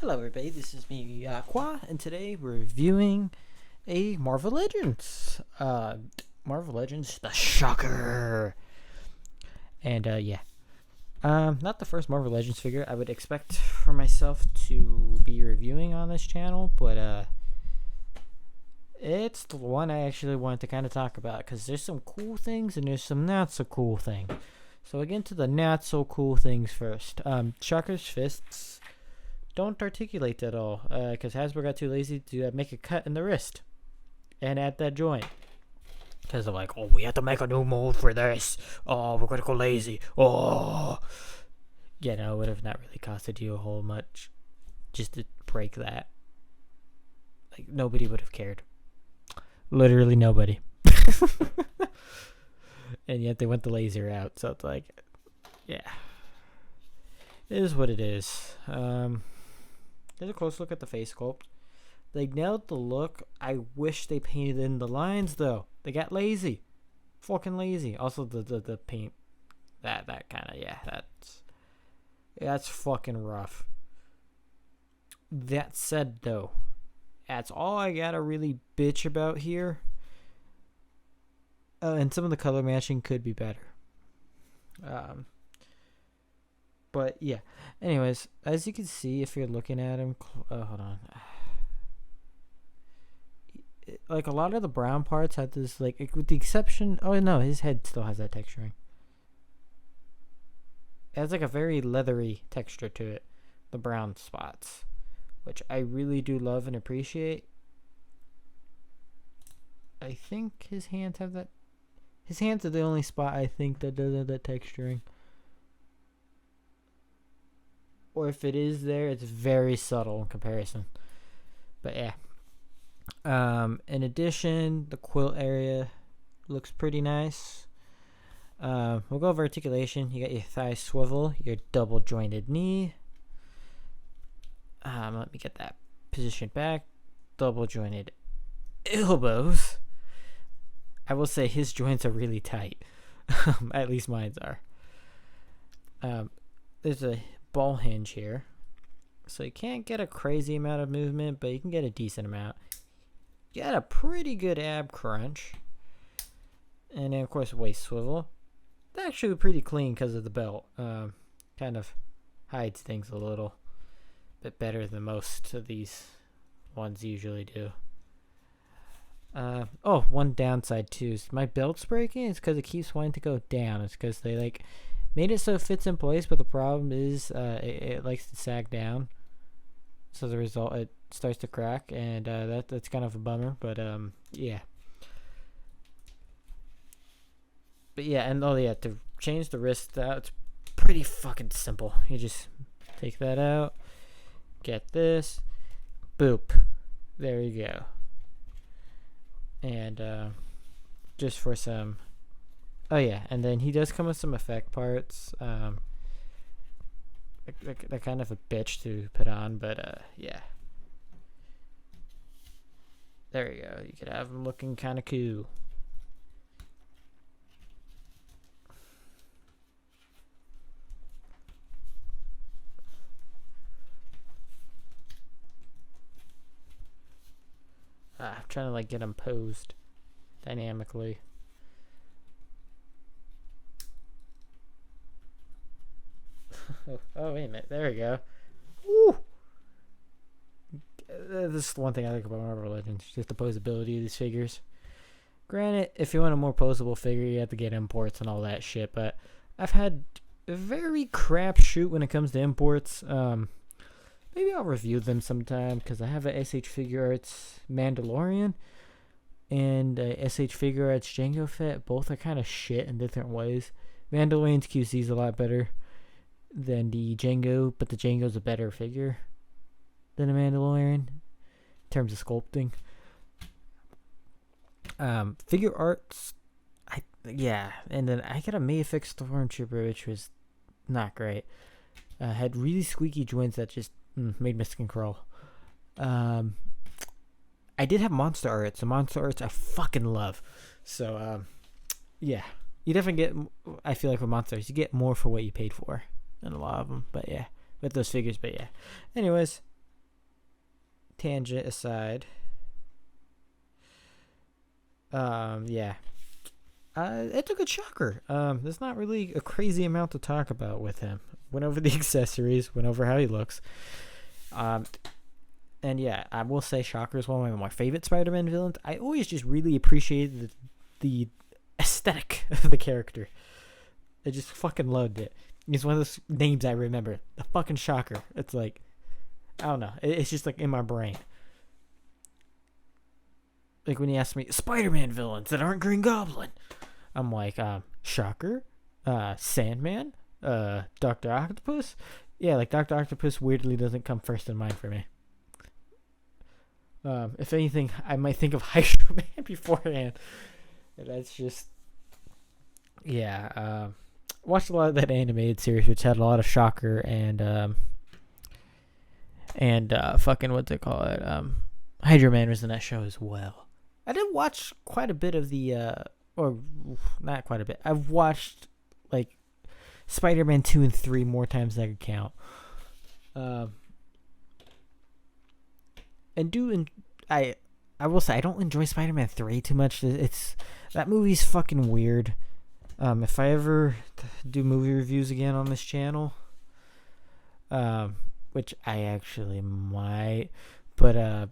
Hello everybody, this is me, Qua, and today we're reviewing a Marvel Legends. Marvel Legends, the Shocker. And, not the first Marvel Legends figure I would expect for myself to be reviewing on this channel, but, it's the one I actually wanted to kind of talk about, because there's some cool things and there's some not so cool things. So, again, to the not so cool things first. Shocker's fists don't articulate at all, because Hasbro got too lazy to make a cut in the wrist and at that joint. Because they're like, oh, we have to make a new mold for this. Oh, we're gonna go lazy. Oh, yeah, no, it would have not really costed you a whole much just to break that. Like, nobody would have cared. Literally nobody. And yet they went the lazy route, so it's like, yeah, it is what it is. There's a close look at the face sculpt. They nailed the look. I wish they painted in the lines though. They got lazy. Fucking lazy. Also the paint. That kinda, yeah, that's fucking rough. That said though, that's all I gotta really bitch about here. And some of the color matching could be better. But yeah. Anyways, as you can see, if you're looking at him, hold on. Like a lot of the brown parts had this, like, with the exception. Oh no, his head still has that texturing. It has like a very leathery texture to it. The brown spots, which I really do love and appreciate. I think his hands have that. His hands are the only spot I think that does have that texturing. Or if it is there, it's very subtle in comparison. But yeah. In addition, the quilt area looks pretty nice. We'll go over articulation. You got your thigh swivel, your double jointed knee. Let me get that positioned back. Double jointed elbows. I will say his joints are really tight. At least mine's are. There's a ball hinge here, so you can't get a crazy amount of movement, but you can get a decent amount. You got a pretty good ab crunch, and then of course waist swivel. It's actually pretty clean because of the belt. Kind of hides things a little bit better than most of these ones usually do. One downside too is my belt's breaking. It's because it keeps wanting to go down. It's because they made it so it fits in place, but the problem is it likes to sag down. So the result, it starts to crack, and that's kind of a bummer. But yeah. But yeah, and to change the wrist out, it's pretty fucking simple. You just take that out, get this, boop, there you go. And just for some. Oh yeah, and then he does come with some effect parts. They're kind of a bitch to put on, but yeah. There you go. You could have him looking kind of cool. I'm trying to get him posed dynamically. Oh, wait a minute. There we go. Woo! This is one thing I like about Marvel Legends. Just the posability of these figures. Granted, if you want a more posable figure, you have to get imports and all that shit. But I've had a very crap shoot when it comes to imports. Maybe I'll review them sometime, because I have a SH Figuarts Mandalorian and a SH Figuarts Jango Fett. Both are kind of shit in different ways. Mandalorian's QC is a lot better than the Jango, but the Jango's a better figure than a Mandalorian in terms of sculpting. Figure arts, and then I got a Mayfix Stormtrooper, which was not great. Had really squeaky joints that just made my skin crawl. I did have monster arts. The monster arts I fucking love. So yeah, you definitely get. I feel like with monsters, you get more for what you paid for. And a lot of them, but yeah, with those figures, but yeah. Anyways, tangent aside, yeah. It's a good shocker. There's not really a crazy amount to talk about with him. Went over the accessories, went over how he looks. And yeah, I will say Shocker is one of my favorite Spider-Man villains. I always just really appreciated the aesthetic of the character. I just fucking loved it. It's one of those names I remember. The fucking Shocker. It's like, I don't know. It's just like in my brain. Like when you ask me, Spider-Man villains that aren't Green Goblin. I'm like, Shocker, Sandman, Dr. Octopus. Yeah, like Dr. Octopus weirdly doesn't come first in mind for me. If anything, I might think of Hydro Man beforehand. That's just, yeah. Watched a lot of that animated series, which had a lot of Shocker and fucking what's it called? Hydro Man was in that show as well. I did watch quite a bit of the, or not quite a bit. I've watched like Spider-Man 2 and 3 more times than I could count. I will say I don't enjoy Spider-Man 3 too much. It's that movie's fucking weird. If I ever do movie reviews again on this channel, which I actually might, but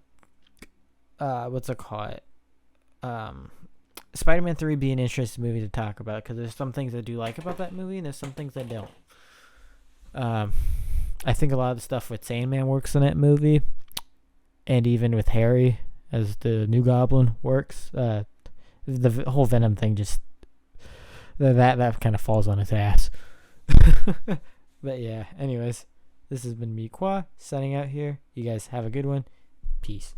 what's it called? Spider-Man 3 be an interesting movie to talk about because there's some things I do like about that movie and there's some things I don't. I think a lot of the stuff with Sandman works in that movie, and even with Harry as the new Goblin works. The whole Venom thing just that kind of falls on his ass. But yeah, anyways, this has been me, Qua, signing out here. You guys have a good one. Peace.